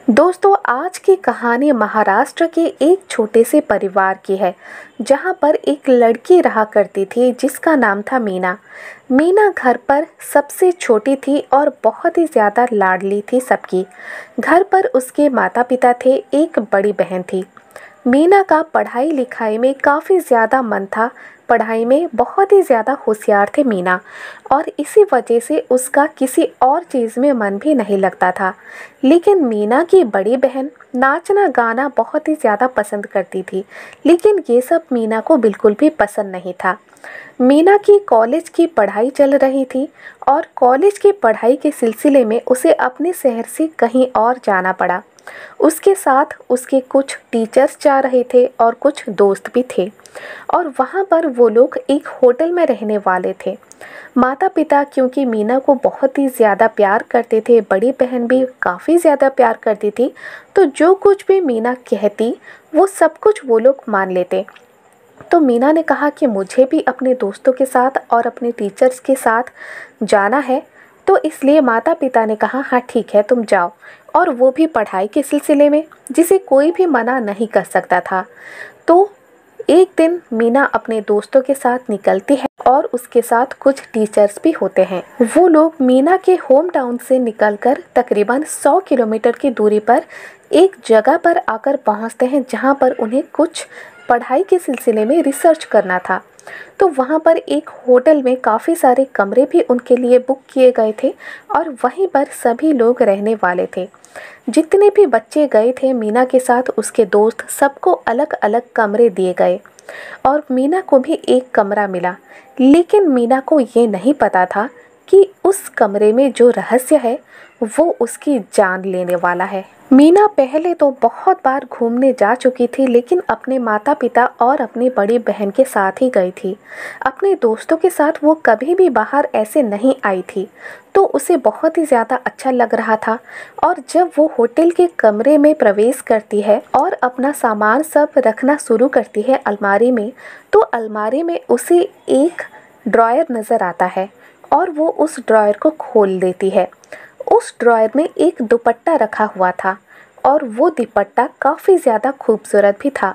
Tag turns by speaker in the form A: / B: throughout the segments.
A: दोस्तों, आज की कहानी महाराष्ट्र के एक छोटे से परिवार की है जहां पर एक लड़की रहा करती थी जिसका नाम था मीना। मीना घर पर सबसे छोटी थी और बहुत ही ज़्यादा लाडली थी सबकी। घर पर उसके माता पिता थे, एक बड़ी बहन थी। मीना का पढ़ाई लिखाई में काफ़ी ज़्यादा मन था। पढ़ाई में बहुत ही ज़्यादा होशियार थे मीना, और इसी वजह से उसका किसी और चीज़ में मन भी नहीं लगता था। लेकिन मीना की बड़ी बहन नाचना गाना बहुत ही ज़्यादा पसंद करती थी, लेकिन ये सब मीना को बिल्कुल भी पसंद नहीं था। मीना की कॉलेज की पढ़ाई चल रही थी और कॉलेज की पढ़ाई के सिलसिले में उसे अपने शहर से कहीं और जाना पड़ा। उसके साथ उसके कुछ टीचर्स जा रहे थे और कुछ दोस्त भी थे, और वहाँ पर वो लोग एक होटल में रहने वाले थे। माता पिता क्योंकि मीना को बहुत ही ज़्यादा प्यार करते थे, बड़ी बहन भी काफ़ी ज़्यादा प्यार करती थी, तो जो कुछ भी मीना कहती वो सब कुछ वो लोग मान लेते। तो मीना ने कहा कि मुझे भी अपने दोस्तों के साथ और अपने टीचर्स के साथ जाना है, तो इसलिए माता पिता ने कहा हाँ ठीक है तुम जाओ, और वो भी पढ़ाई के सिलसिले में, जिसे कोई भी मना नहीं कर सकता था। तो एक दिन मीना अपने दोस्तों के साथ निकलती है और उसके साथ कुछ टीचर्स भी होते हैं। वो लोग मीना के होम टाउन से निकलकर तकरीबन 100 किलोमीटर की दूरी पर एक जगह पर आकर पहुंचते हैं जहां पर उन्हें कुछ पढ़ाई के सिलसिले में रिसर्च करना था। तो वहाँ पर एक होटल में काफ़ी सारे कमरे भी उनके लिए बुक किए गए थे और वहीं पर सभी लोग रहने वाले थे। जितने भी बच्चे गए थे मीना के साथ, उसके दोस्त, सबको अलग अलग कमरे दिए गए और मीना को भी एक कमरा मिला। लेकिन मीना को ये नहीं पता था कि उस कमरे में जो रहस्य है वो उसकी जान लेने वाला है। मीना पहले तो बहुत बार घूमने जा चुकी थी, लेकिन अपने माता पिता और अपनी बड़ी बहन के साथ ही गई थी। अपने दोस्तों के साथ वो कभी भी बाहर ऐसे नहीं आई थी, तो उसे बहुत ही ज़्यादा अच्छा लग रहा था। और जब वो होटल के कमरे में प्रवेश करती है और अपना सामान सब रखना शुरू करती है अलमारी में, तो अलमारी में उसे एक ड्रॉयर नज़र आता है और वो उस ड्रॉयर को खोल देती है। उस ड्रॉयर में एक दुपट्टा रखा हुआ था और वो दुपट्टा काफ़ी ज़्यादा खूबसूरत भी था।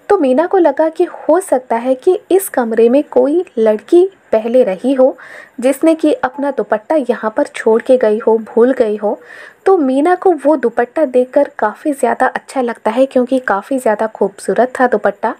A: तो मीना को लगा कि हो सकता है कि इस कमरे में कोई लड़की पहले रही हो, जिसने कि अपना दुपट्टा यहाँ पर छोड़ के गई हो, भूल गई हो। तो मीना को वो दुपट्टा देखकर काफ़ी ज़्यादा अच्छा लगता है, क्योंकि काफ़ी ज़्यादा खूबसूरत था दुपट्टा।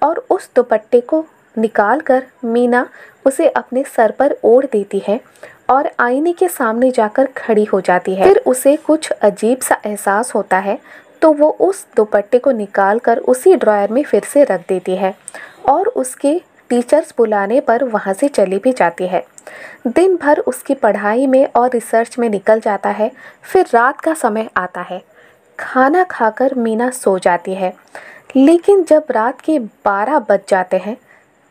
A: और उस दुपट्टे को निकाल कर मीना उसे अपने सर पर ओढ़ देती है और आईने के सामने जाकर खड़ी हो जाती है। फिर उसे कुछ अजीब सा एहसास होता है, तो वो उस दुपट्टे को निकाल कर उसी ड्रॉयर में फिर से रख देती है और उसके टीचर्स बुलाने पर वहाँ से चली भी जाती है। दिन भर उसकी पढ़ाई में और रिसर्च में निकल जाता है। फिर रात का समय आता है, खाना खाकर मीना सो जाती है। लेकिन जब रात के 12 बज जाते हैं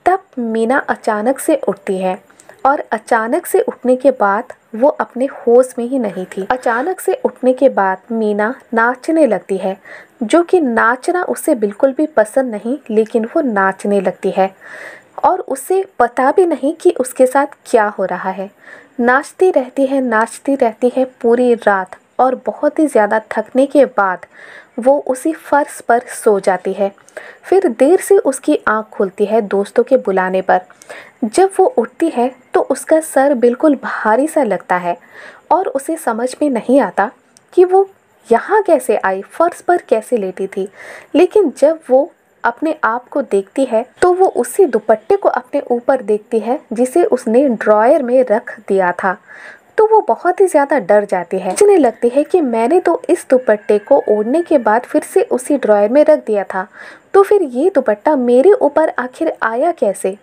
A: तब मीना अचानक से उठती है, और अचानक से उठने के बाद वो अपने होश में ही नहीं थी। अचानक से उठने के बाद मीना नाचने लगती है, जो कि नाचना उसे बिल्कुल भी पसंद नहीं, लेकिन वो नाचने लगती है और उसे पता भी नहीं कि उसके साथ क्या हो रहा है। नाचती रहती है पूरी रात, और बहुत ही ज़्यादा थकने के बाद वो उसी फर्श पर सो जाती है। फिर देर से उसकी आंख खुलती है दोस्तों के बुलाने पर। जब वो उठती है तो उसका सर बिल्कुल भारी सा लगता है और उसे समझ में नहीं आता कि वो यहाँ कैसे आई, फर्श पर कैसे लेटी थी। लेकिन जब वो अपने आप को देखती है तो वो उसी दुपट्टे को अपने ऊपर देखती है जिसे उसने ड्रॉयर में रख दिया था। तो वो बहुत ही ज़्यादा डर जाती है। सोचने लगती है कि मैंने तो इस दुपट्टे को ओढ़ने के बाद फिर से उसी ड्रॉयर में रख दिया था, तो फिर ये दुपट्टा मेरे ऊपर आखिर आया कैसे।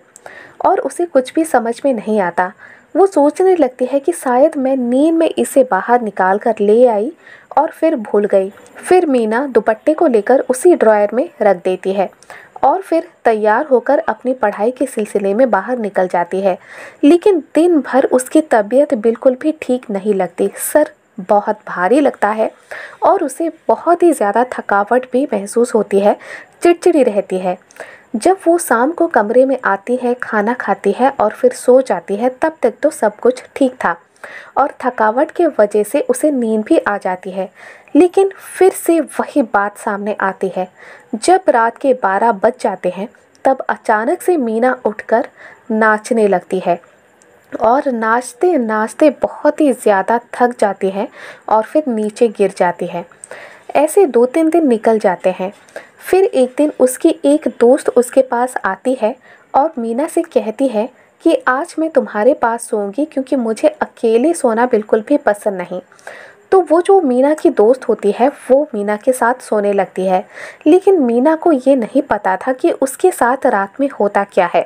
A: और उसे कुछ भी समझ में नहीं आता। वो सोचने लगती है कि शायद मैं नींद में इसे बाहर निकाल कर ले आई और फिर भूल गई। फिर मीना दुपट्टे को लेकर उसी ड्रॉयर में रख देती है और फिर तैयार होकर अपनी पढ़ाई के सिलसिले में बाहर निकल जाती है। लेकिन दिन भर उसकी तबीयत बिल्कुल भी ठीक नहीं लगती। सर बहुत भारी लगता है और उसे बहुत ही ज़्यादा थकावट भी महसूस होती है, चिड़चिड़ी रहती है। जब वो शाम को कमरे में आती है, खाना खाती है और फिर सो जाती है, तब तक तो सब कुछ ठीक था और थकावट के वजह से उसे नींद भी आ जाती है। लेकिन फिर से वही बात सामने आती है। जब रात के 12 बज जाते हैं तब अचानक से मीना उठकर नाचने लगती है और नाचते नाचते बहुत ही ज़्यादा थक जाती है और फिर नीचे गिर जाती है। ऐसे 2-3 दिन निकल जाते हैं। फिर एक दिन उसकी एक दोस्त उसके पास आती है और मीना से कहती है कि आज मैं तुम्हारे पास सोऊंगी क्योंकि मुझे अकेले सोना बिल्कुल भी पसंद नहीं। तो वो जो मीना की दोस्त होती है वो मीना के साथ सोने लगती है, लेकिन मीना को ये नहीं पता था कि उसके साथ रात में होता क्या है।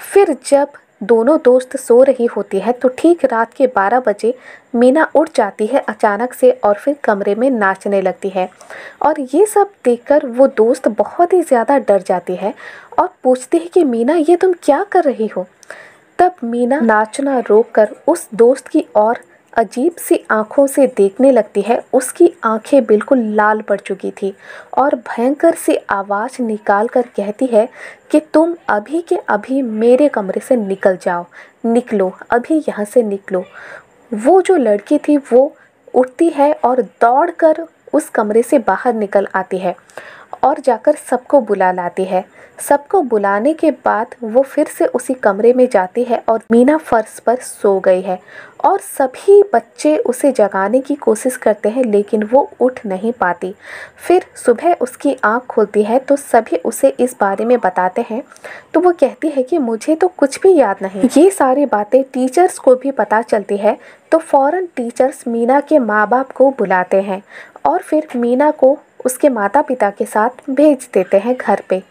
A: फिर जब दोनों दोस्त सो रही होती है तो ठीक रात के 12 बजे मीना उठ जाती है अचानक से और फिर कमरे में नाचने लगती है। और ये सब देखकर वो दोस्त बहुत ही ज़्यादा डर जाती है और पूछती है कि मीना ये तुम क्या कर रही हो। तब मीना नाचना रोककर उस दोस्त की ओर अजीब सी आंखों से देखने लगती है। उसकी आंखें बिल्कुल लाल पड़ चुकी थी और भयंकर सी आवाज़ निकाल कर कहती है कि तुम अभी के अभी मेरे कमरे से निकल जाओ, निकलो, अभी यहाँ से निकलो। वो जो लड़की थी वो उठती है और दौड़कर उस कमरे से बाहर निकल आती है और जाकर सबको बुला लाती है। सबको बुलाने के बाद वो फिर से उसी कमरे में जाती है और मीना फर्श पर सो गई है और सभी बच्चे उसे जगाने की कोशिश करते हैं लेकिन वो उठ नहीं पाती। फिर सुबह उसकी आंख खुलती है तो सभी उसे इस बारे में बताते हैं तो वो कहती है कि मुझे तो कुछ भी याद नहीं। ये सारी बातें टीचर्स को भी पता चलती है तो फ़ौरन टीचर्स मीना के माँ बाप को बुलाते हैं और फिर मीना को उसके माता पिता के साथ भेज देते हैं घर पे।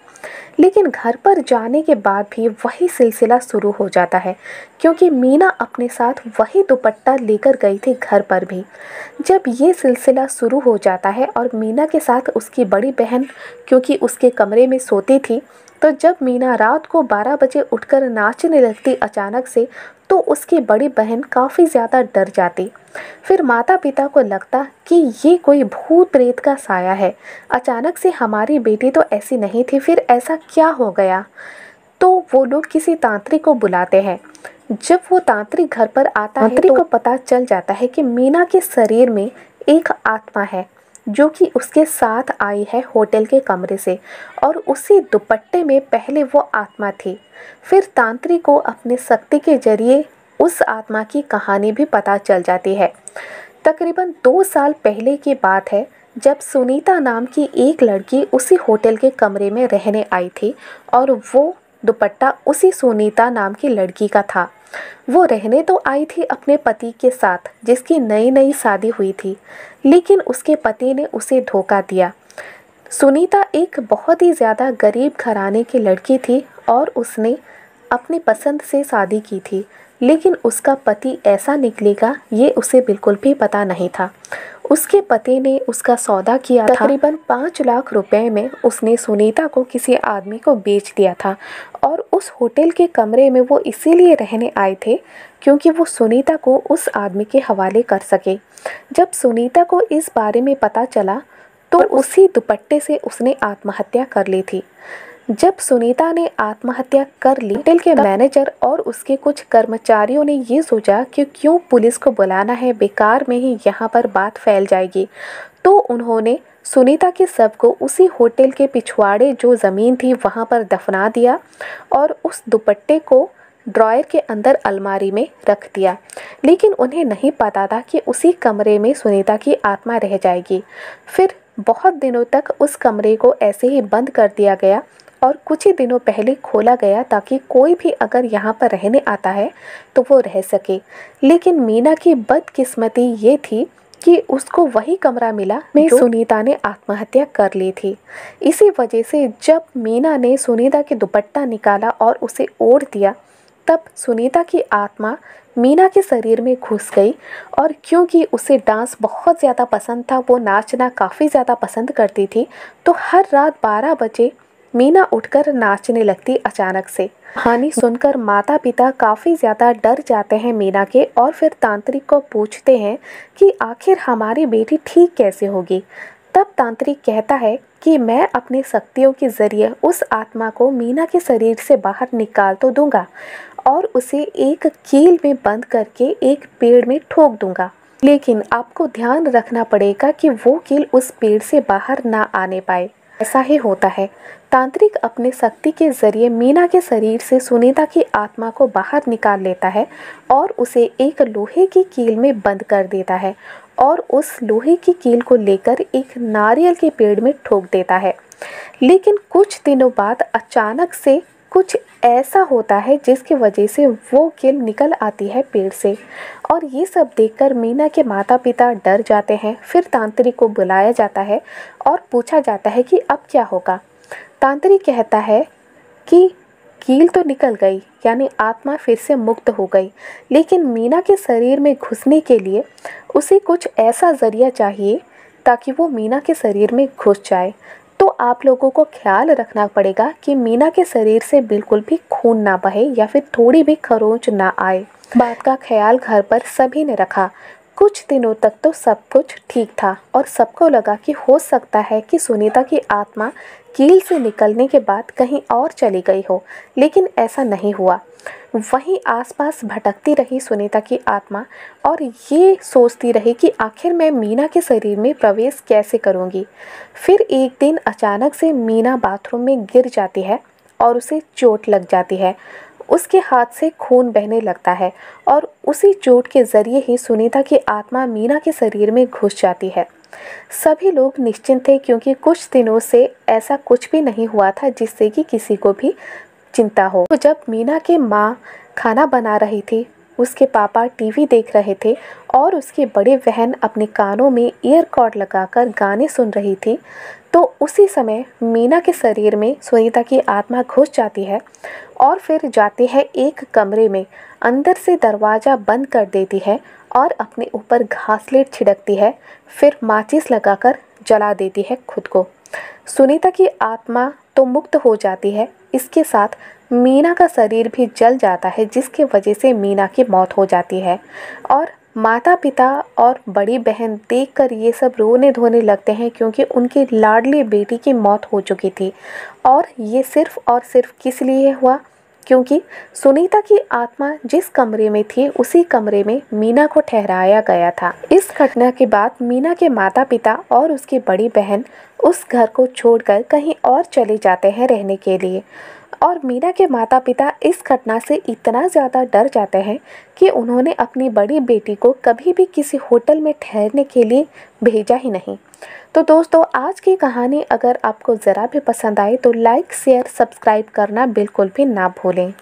A: लेकिन घर पर जाने के बाद भी वही सिलसिला शुरू हो जाता है क्योंकि मीना अपने साथ वही दुपट्टा लेकर गई थी घर पर भी। जब ये सिलसिला शुरू हो जाता है और मीना के साथ उसकी बड़ी बहन क्योंकि उसके कमरे में सोती थी, तो जब मीना रात को 12 बजे उठकर नाचने लगती अचानक से तो उसकी बड़ी बहन काफ़ी ज़्यादा डर जाती। फिर माता पिता को लगता कि ये कोई भूत प्रेत का साया है, अचानक से हमारी बेटी तो ऐसी नहीं थी, फिर ऐसा क्या हो गया। तो वो लोग किसी तांत्रिक को बुलाते हैं। जब वो तांत्रिक घर पर आता है तांत्रिक को पता चल जाता है कि मीना के शरीर में एक आत्मा है जो कि उसके साथ आई है होटल के कमरे से और उसी दुपट्टे में पहले वो आत्मा थी। फिर तांत्रिक को अपने शक्ति के जरिए उस आत्मा की कहानी भी पता चल जाती है। तकरीबन 2 साल पहले की बात है जब सुनीता नाम की एक लड़की उसी होटल के कमरे में रहने आई थी और वो दुपट्टा उसी सुनीता नाम की लड़की का था। वो रहने तो आई थी अपने पति के साथ जिसकी नई नई शादी हुई थी, लेकिन उसके पति ने उसे धोखा दिया। सुनीता एक बहुत ही ज़्यादा गरीब घराने की लड़की थी और उसने अपनी पसंद से शादी की थी, लेकिन उसका पति ऐसा निकलेगा ये उसे बिल्कुल भी पता नहीं था। उसके पति ने उसका सौदा किया था। तकरीबन 5 लाख रुपए में उसने सुनीता को किसी आदमी को बेच दिया था और उस होटल के कमरे में वो इसीलिए रहने आए थे क्योंकि वो सुनीता को उस आदमी के हवाले कर सके। जब सुनीता को इस बारे में पता चला तो उसी दुपट्टे से उसने आत्महत्या कर ली थी। जब सुनीता ने आत्महत्या कर ली, होटल के मैनेजर और उसके कुछ कर्मचारियों ने ये सोचा कि क्यों पुलिस को बुलाना है, बेकार में ही यहाँ पर बात फैल जाएगी। तो उन्होंने सुनीता के शव को उसी होटल के पिछवाड़े जो ज़मीन थी वहाँ पर दफना दिया और उस दुपट्टे को ड्रॉयर के अंदर अलमारी में रख दिया। लेकिन उन्हें नहीं पता था कि उसी कमरे में सुनीता की आत्मा रह जाएगी। फिर बहुत दिनों तक उस कमरे को ऐसे ही बंद कर दिया गया और कुछ ही दिनों पहले खोला गया ताकि कोई भी अगर यहाँ पर रहने आता है तो वो रह सके। लेकिन मीना की बदकिस्मती ये थी कि उसको वही कमरा मिला में सुनीता ने आत्महत्या कर ली थी। इसी वजह से जब मीना ने सुनीता के दुपट्टा निकाला और उसे ओढ़ दिया तब सुनीता की आत्मा मीना के शरीर में घुस गई और क्योंकि उसे डांस बहुत ज़्यादा पसंद था, वो नाचना काफ़ी ज़्यादा पसंद करती थी, तो हर रात 12 बजे मीना उठकर नाचने लगती अचानक से। कहानी सुनकर माता पिता काफ़ी ज़्यादा डर जाते हैं मीना के और फिर तांत्रिक को पूछते हैं कि आखिर हमारी बेटी ठीक कैसे होगी। तब तांत्रिक कहता है कि मैं अपनी शक्तियों के ज़रिए उस आत्मा को मीना के शरीर से बाहर निकाल तो दूंगा और उसे एक कील में बंद करके एक पेड़ में ठोक दूंगा। लेकिन आपको ध्यान रखना पड़ेगा कि वो कील उस पेड़ से बाहर ना आने पाए। ऐसा ही होता है। तांत्रिक अपने शक्ति के जरिए मीना के शरीर से सुनीता की आत्मा को बाहर निकाल लेता है और उसे एक लोहे की कील में बंद कर देता है और उस लोहे की कील को लेकर एक नारियल के पेड़ में ठोक देता है। लेकिन कुछ दिनों बाद अचानक से कुछ ऐसा होता है जिसकी वजह से वो कील निकल आती है पेड़ से और ये सब देखकर मीना के माता पिता डर जाते हैं। फिर तांत्रिक को बुलाया जाता है और पूछा जाता है कि अब क्या होगा। तांत्रिक कहता है कि कील तो निकल गई, यानी आत्मा फिर से मुक्त हो गई, लेकिन मीना के शरीर में घुसने के लिए उसे कुछ ऐसा जरिया चाहिए ताकि वो मीना के शरीर में घुस जाए। तो आप लोगों को ख्याल रखना पड़ेगा कि मीना के शरीर से बिल्कुल भी खून ना बहे या फिर थोड़ी भी खरोंच ना आए। बात का ख्याल घर पर सभी ने रखा। कुछ दिनों तक तो सब कुछ ठीक था और सबको लगा कि हो सकता है कि सुनीता की आत्मा कील से निकलने के बाद कहीं और चली गई हो, लेकिन ऐसा नहीं हुआ। वहीं आसपास भटकती रही सुनीता की आत्मा और ये सोचती रही कि आखिर मैं मीना के शरीर में प्रवेश कैसे करूँगी। फिर एक दिन अचानक से मीना बाथरूम में गिर जाती है और उसे चोट लग जाती है। उसके हाथ से खून बहने लगता है और उसी चोट के ज़रिए ही सुनीता की आत्मा मीना के शरीर में घुस जाती है। सभी लोग निश्चिंत थे क्योंकि कुछ दिनों से ऐसा कुछ भी नहीं हुआ था जिससे कि किसी को भी चिंता हो। तो जब मीना की माँ खाना बना रही थी, उसके पापा टीवी देख रहे थे और उसकी बड़ी बहन अपने कानों में ईयर कॉर्ड लगाकर गाने सुन रही थी, तो उसी समय मीना के शरीर में सुनीता की आत्मा घुस जाती है और फिर जाती है एक कमरे में, अंदर से दरवाज़ा बंद कर देती है और अपने ऊपर घासलेट छिड़कती है, फिर माचिस लगाकर जला देती है खुद को। सुनीता की आत्मा तो मुक्त हो जाती है, इसके साथ मीना का शरीर भी जल जाता है, जिसकी वजह से मीना की मौत हो जाती है। और माता पिता और बड़ी बहन देखकर ये सब रोने धोने लगते हैं क्योंकि उनकी लाडली बेटी की मौत हो चुकी थी। और ये सिर्फ़ और सिर्फ किस लिए हुआ, क्योंकि सुनीता की आत्मा जिस कमरे में थी उसी कमरे में मीना को ठहराया गया था। इस घटना के बाद मीना के माता पिता और उसकी बड़ी बहन उस घर को छोड़कर कहीं और चले जाते हैं रहने के लिए। और मीना के माता पिता इस घटना से इतना ज़्यादा डर जाते हैं कि उन्होंने अपनी बड़ी बेटी को कभी भी किसी होटल में ठहरने के लिए भेजा ही नहीं। तो दोस्तों, आज की कहानी अगर आपको ज़रा भी पसंद आए तो लाइक शेयर सब्सक्राइब करना बिल्कुल भी ना भूलें।